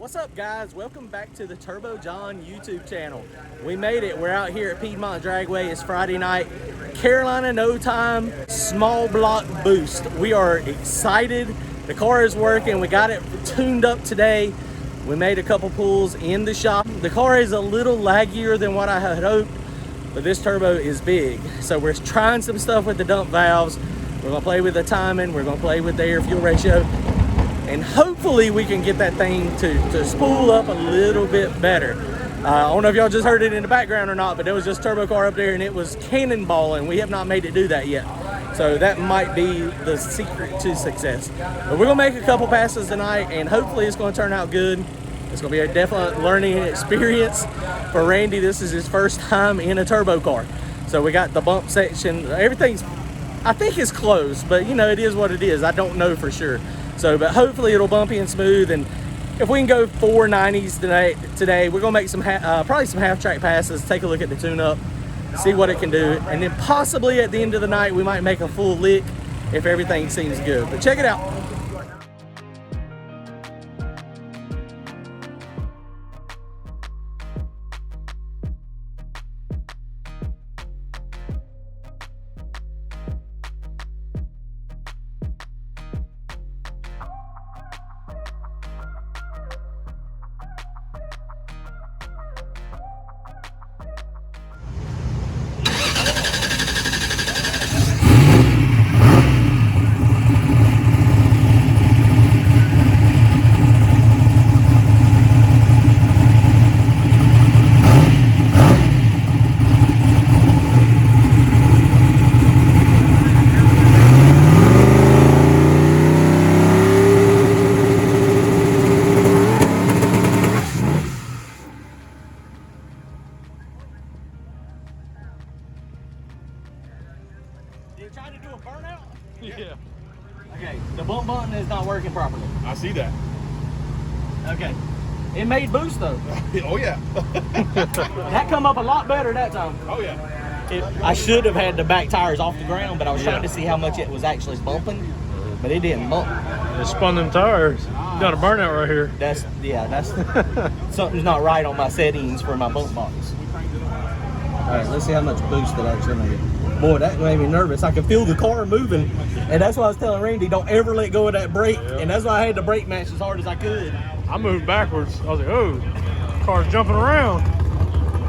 What's up, guys? Welcome back to the Turbo John YouTube channel. We made it. We're out here at Piedmont Dragway. It's Friday night. Carolina No Time small block boost. We are excited. The car is working. We got it tuned up today. We made a couple pulls in the shop. The car is a little laggier than what I had hoped, but this turbo is big. So we're trying some stuff with the dump valves. We're gonna play with the timing. We're gonna play with the air fuel ratio. And hopefully we can get that thing to spool up a little bit better. I don't know if y'all just heard it in the background or not, but there was just turbo car up there and it was cannonballing. We have not made it do that yet. So that might be the secret to success. But we're gonna make a couple passes tonight and hopefully it's gonna turn out good. It's gonna be a definite learning experience for Randy. This is his first time in a turbo car. So we got the bump section, everything's, I think it's close, but you know, it is what it is. I don't know for sure. So, but hopefully it'll bumpy and smooth, and if we can go 490s today, we're gonna make some probably some half track passes, take a look at the tune-up, see what it can do, and then possibly at the end of the night we might make a full lick if everything seems good. But check it out. You're trying to do a burnout? Yeah. Okay, the bump button is not working properly. I see that. Okay. It made boost though. Oh yeah. That come up a lot better that time. Oh yeah. I should have had the back tires off the ground, but I was trying to see how much it was actually bumping, but it didn't bump. It spun them tires. You got a burnout right here. That's something's not right on my settings for my bump box. All right, let's see how much boost it actually made. Boy, that made me nervous. I could feel the car moving, and that's why I was telling Randy, don't ever let go of that brake, and that's why I had the brake match as hard as I could. I moved backwards. I was like, oh, car's jumping around.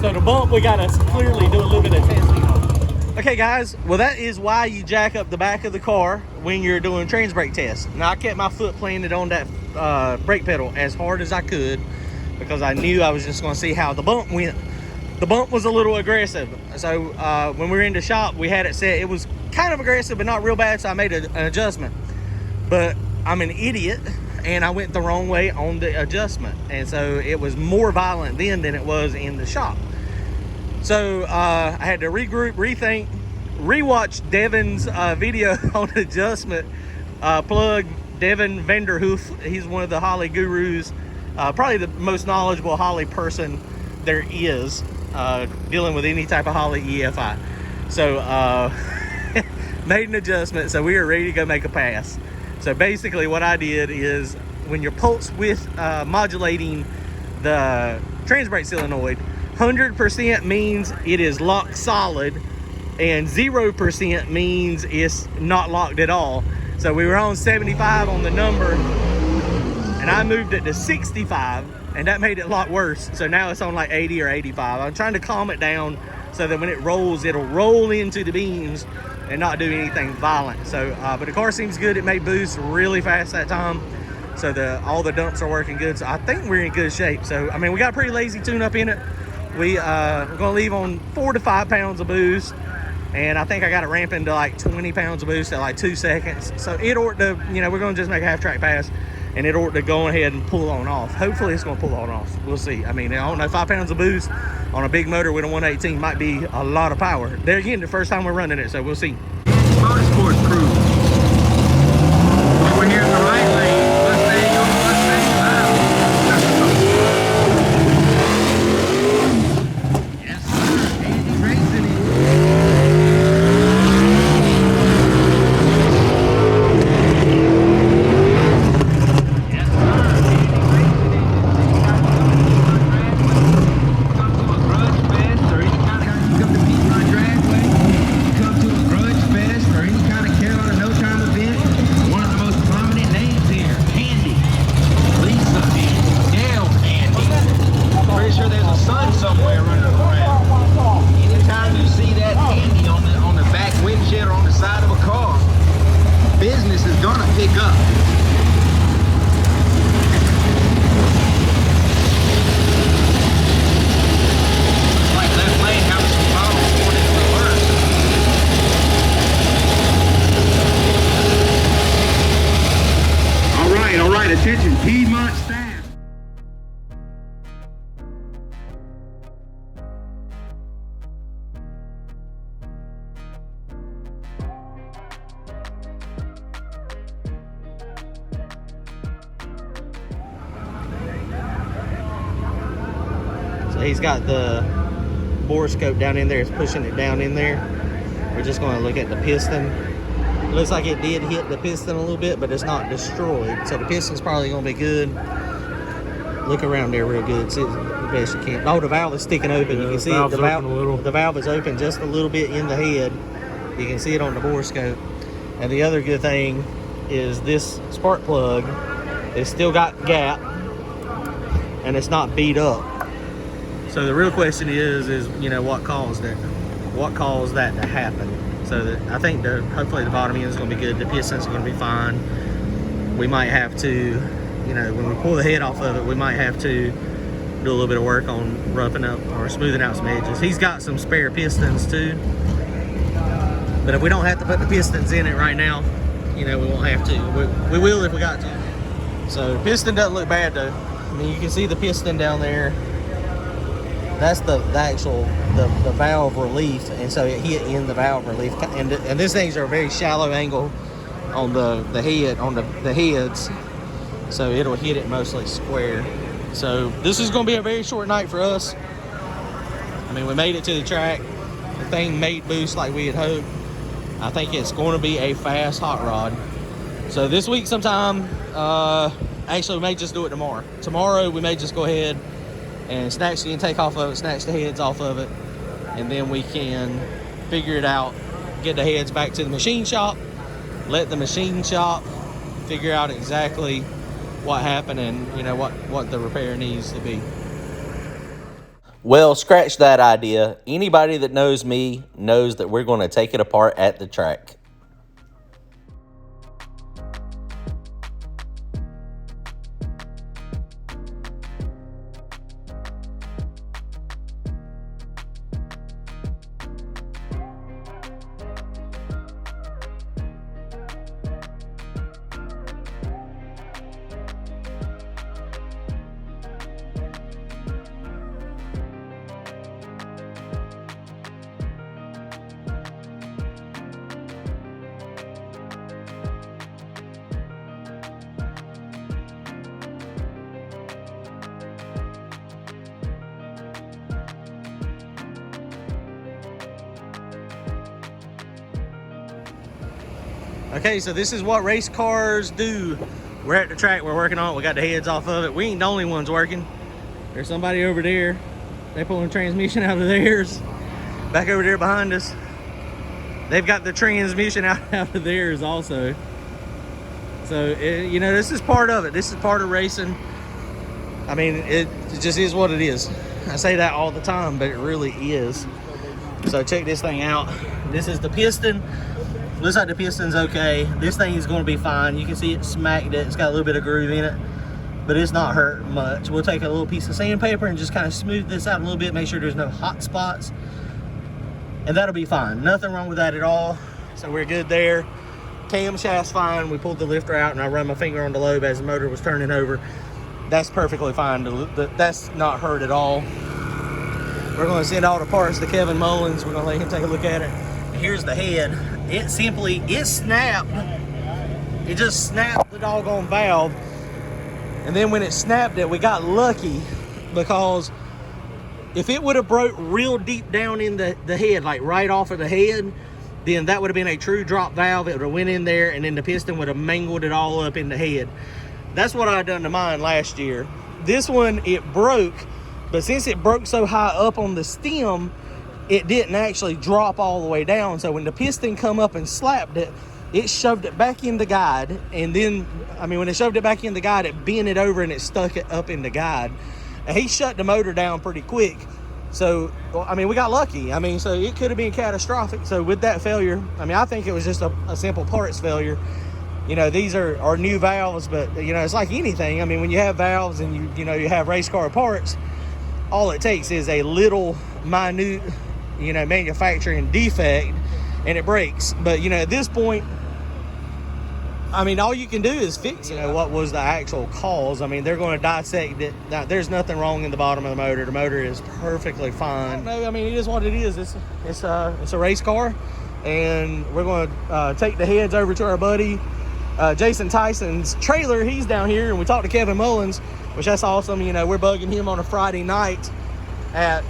So the bump, we gotta clearly do a little bit of testing on. Okay guys, well that is why you jack up the back of the car when you're doing trans brake tests. Now I kept my foot planted on that brake pedal as hard as I could because I knew I was just gonna see how the bump went. The bump was a little aggressive. So when we were in the shop, we had it set. It was kind of aggressive, but not real bad, so I made an adjustment. But I'm an idiot, and I went the wrong way on the adjustment. And so it was more violent then than it was in the shop. So I had to regroup, rethink, rewatch Devin's video on adjustment. Plug Devin Vanderhoof. He's one of the Holley gurus, probably the most knowledgeable Holley person there is, dealing with any type of Holley EFI. So made an adjustment, so we were ready to go make a pass. So basically what I did is when you're pulse width modulating the trans brake solenoid, 100% means it is locked solid and 0% means it's not locked at all. So we were on 75 on the number and I moved it to 65 and that made it a lot worse. So now it's on like 80 or 85. I'm trying to calm it down so that when it rolls, it'll roll into the beams and not do anything violent. So but the car seems good. It made boost really fast that time. So all the dumps are working good. So I think we're in good shape. So I mean, we got a pretty lazy tune up in it. We're gonna leave on 4 to 5 pounds of boost, and I think I got it ramping to like 20 pounds of boost at like 2 seconds. So it ought to, you know, we're gonna just make a half track pass, and it ought to go ahead and pull on off. Hopefully it's gonna pull on off. We'll see. I mean, I don't know, 5 pounds of boost on a big motor with a 118 might be a lot of power. There again, the first time we're running it, so we'll see. Motorsports crew. Over here in the right lane, Mustang on Mustang Valley. Yes, sir. Andy racing it. Yes, sir. Andy racing it. this is gonna pick up. Looks like left lane having some problems going into reverse. All right, attention, Piedmont staff. So he's got the bore scope down in there. It's pushing it down in there. We're just going to look at the piston. It looks like it did hit the piston a little bit, but it's not destroyed. So the piston's probably going to be good. Look around there real good. See the best you can. Oh, the valve is sticking open. Yeah, you can see valve's it. open a little. The valve is open just a little bit in the head. You can see it on the bore scope. And the other good thing is this spark plug is still got gap and it's not beat up. So the real question is you know, what caused it? What caused that to happen? So that I think hopefully the bottom end is going to be good. The pistons are going to be fine. We might have to, you know, when we pull the head off of it, we might have to do a little bit of work on roughing up or smoothing out some edges. He's got some spare pistons too. But if we don't have to put the pistons in it right now, you know, we won't have to. We will if we got to. So the piston doesn't look bad though. I mean, you can see the piston down there. That's the actual valve relief, and so it hit in the valve relief. And these things are a very shallow angle on the head, on the heads, so it'll hit it mostly square. So this is going to be a very short night for us. I mean, we made it to the track. The thing made boost like we had hoped. I think it's going to be a fast hot rod. So this week sometime, actually we may just do it tomorrow. Tomorrow we may just go ahead and snatch the intake off of it, snatch the heads off of it, and then we can figure it out, get the heads back to the machine shop, let the machine shop figure out exactly what happened and, you know, what the repair needs to be. Well, scratch that idea. Anybody that knows me knows that we're going to take it apart at the track. Okay, so this is what race cars do. We're at the track, we're working on it, we got the heads off of it. We ain't the only ones working. There's somebody over there. They're pulling transmission out of theirs. Back over there behind us. They've got the transmission out of theirs also. So, you know, this is part of it. This is part of racing. I mean, it just is what it is. I say that all the time, but it really is. So check this thing out. This is the piston. Looks like the piston's okay. This thing is going to be fine. You can see it smacked it. It's got a little bit of groove in it, but it's not hurt much. We'll take a little piece of sandpaper and just kind of smooth this out a little bit, make sure there's no hot spots, and that'll be fine. Nothing wrong with that at all. So we're good there. Camshaft's fine. We pulled the lifter out and I run my finger on the lobe as the motor was turning over. That's perfectly fine. That's not hurt at all. We're going to send all the parts to Kevin Mullins. We're going to let him take a look at it. And here's the head. It snapped. It just snapped the doggone valve. And then when it snapped it, we got lucky, because if it would have broke real deep down in the head, like right off of the head, then that would have been a true drop valve. It would have went in there and then the piston would have mangled it all up in the head. That's what I had done to mine last year. This one, it broke, but since it broke so high up on the stem, it didn't actually drop all the way down. So when the piston come up and slapped it, it shoved it back in the guide. And then, I mean, when it shoved it back in the guide, it bent it over and it stuck it up in the guide. And he shut the motor down pretty quick. So, I mean, we got lucky. I mean, so it could have been catastrophic. So with that failure, I mean, I think it was just a simple parts failure. you know, these are new valves, but you know, it's like anything. I mean, when you have valves and you know, you have race car parts, all it takes is a little minute, you know, manufacturing defect and it breaks. But you know, at this point, I mean, all you can do is fix, you know, what was the actual cause. I mean, they're going to dissect it. Now, there's nothing wrong in the bottom of the motor. The motor is perfectly fine. No, I mean, it is what it is. It's a race car, and we're going to take the heads over to our buddy Jason Tyson's trailer. He's down here, and we talked to Kevin Mullins, which that's awesome. You know, we're bugging him on a Friday night at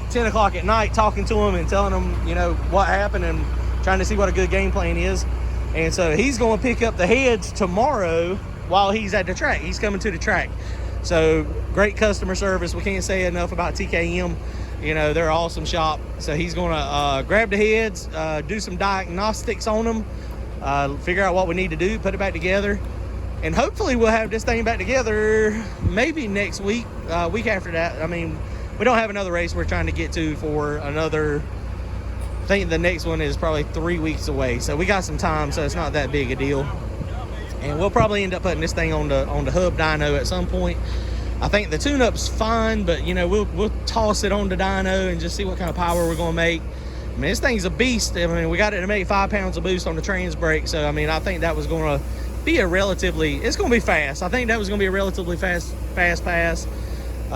10 o'clock at night, talking to him and telling him, you know, what happened and trying to see what a good game plan is. And so he's going to pick up the heads tomorrow while he's at the track. He's coming to the track. So great customer service. We can't say enough about TKM. You know, they're an awesome shop. So he's going to grab the heads, do some diagnostics on them, figure out what we need to do, put it back together. And hopefully we'll have this thing back together maybe next week, week after that. I mean, we don't have another race we're trying to get to for another, I think the next one is probably 3 weeks away. So we got some time, so it's not that big a deal. And we'll probably end up putting this thing on the hub dyno at some point. I think the tune-up's fine, but you know, we'll toss it on the dyno and just see what kind of power we're gonna make. I mean, this thing's a beast. I mean, we got it to make 5 pounds of boost on the trans brake. So I mean, I think that was gonna be a relatively, it's gonna be fast. I think that was gonna be a relatively fast pass.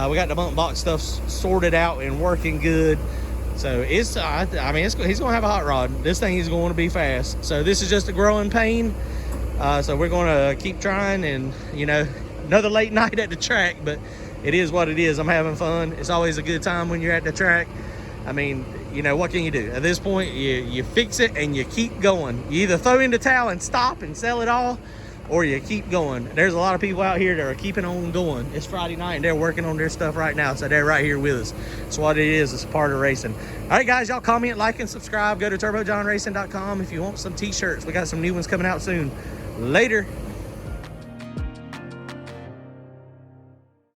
We got the bump box stuff sorted out and working good. So it's, I mean, he's going to have a hot rod. This thing is going to be fast. So this is just a growing pain. So we're going to keep trying, and you know, another late night at the track, but it is what it is. I'm having fun. It's always a good time when you're at the track. I mean, you know, what can you do? At this point, you fix it and you keep going. You either throw in the towel and stop and sell it all, or you keep going. There's a lot of people out here that are keeping on going. It's Friday night and they're working on their stuff right now, so they're right here with us. It's what it is. It's a part of racing. All right, guys, y'all comment, like, and subscribe. Go to turbojohnracing.com if you want some t-shirts. We got some new ones coming out soon. Later.